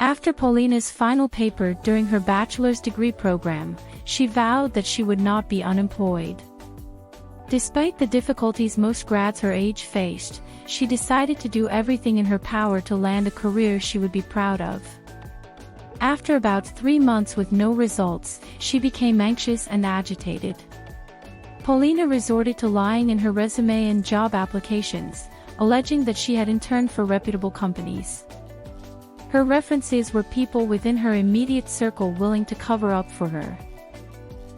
After Paulina's final paper during her bachelor's degree program, she vowed that she would not be unemployed. Despite the difficulties most grads her age faced, she decided to do everything in her power to land a career she would be proud of. After about 3 months with no results, she became anxious and agitated. Paulina resorted to lying in her resume and job applications, alleging that she had interned for reputable companies. Her references were people within her immediate circle willing to cover up for her.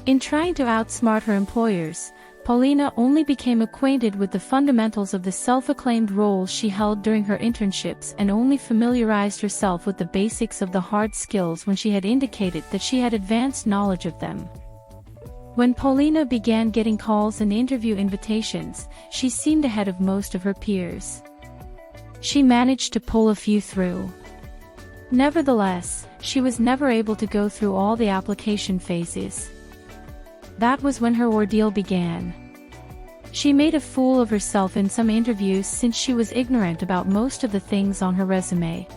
In trying to outsmart her employers, Paulina only became acquainted with the fundamentals of the self-acclaimed roles she held during her internships and only familiarized herself with the basics of the hard skills when she had indicated that she had advanced knowledge of them. When Paulina began getting calls and interview invitations, she seemed ahead of most of her peers. She managed to pull a few through. Nevertheless, she was never able to go through all the application phases. That was when her ordeal began. She made a fool of herself in some interviews since she was ignorant about most of the things on her resume.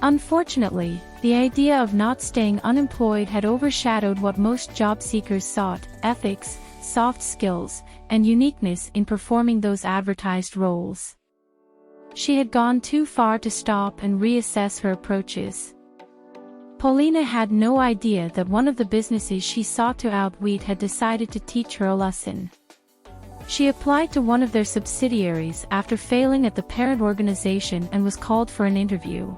Unfortunately, the idea of not staying unemployed had overshadowed what most job seekers sought: ethics, soft skills, and uniqueness in performing those advertised roles. She had gone too far to stop and reassess her approaches. Paulina had no idea that one of the businesses she sought to outwit had decided to teach her a lesson. She applied to one of their subsidiaries after failing at the parent organization and was called for an interview.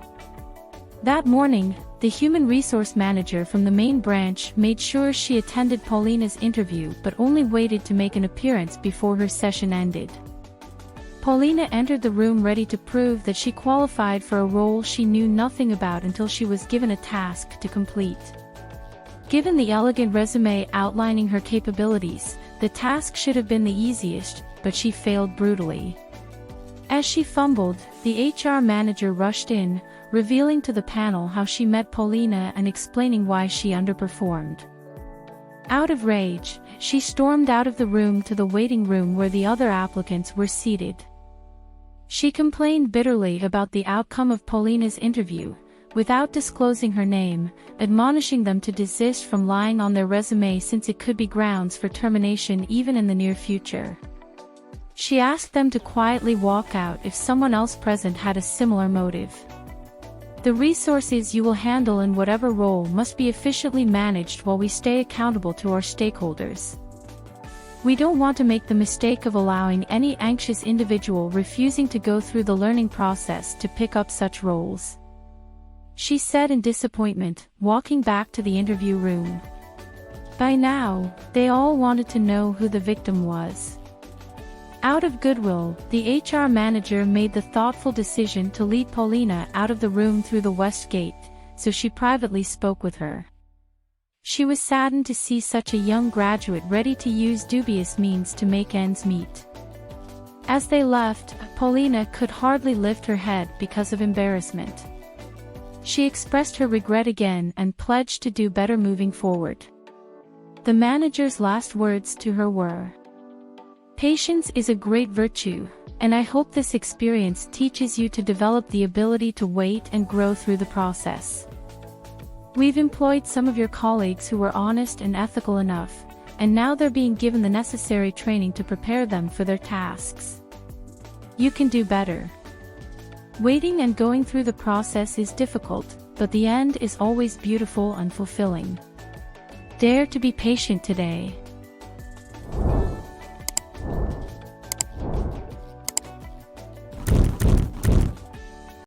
That morning, the human resource manager from the main branch made sure she attended Paulina's interview but only waited to make an appearance before her session ended. Paulina entered the room ready to prove that she qualified for a role she knew nothing about until she was given a task to complete. Given the elegant resume outlining her capabilities, the task should have been the easiest, but she failed brutally. As she fumbled, the HR manager rushed in, revealing to the panel how she met Paulina and explaining why she underperformed. Out of rage, she stormed out of the room to the waiting room where the other applicants were seated. She complained bitterly about the outcome of Paulina's interview, without disclosing her name, admonishing them to desist from lying on their resume since it could be grounds for termination even in the near future. She asked them to quietly walk out if someone else present had a similar motive. The resources you will handle in whatever role must be efficiently managed while we stay accountable to our stakeholders. We don't want to make the mistake of allowing any anxious individual refusing to go through the learning process to pick up such roles," she said in disappointment, walking back to the interview room. By now, they all wanted to know who the victim was. Out of goodwill, the HR manager made the thoughtful decision to lead Paulina out of the room through the west gate, so she privately spoke with her. She was saddened to see such a young graduate ready to use dubious means to make ends meet. As they left, Paulina could hardly lift her head because of embarrassment. She expressed her regret again and pledged to do better moving forward. The manager's last words to her were, "Patience is a great virtue, and I hope this experience teaches you to develop the ability to wait and grow through the process. We've employed some of your colleagues who were honest and ethical enough, and now they're being given the necessary training to prepare them for their tasks. You can do better. Waiting and going through the process is difficult, but the end is always beautiful and fulfilling. Dare to be patient today."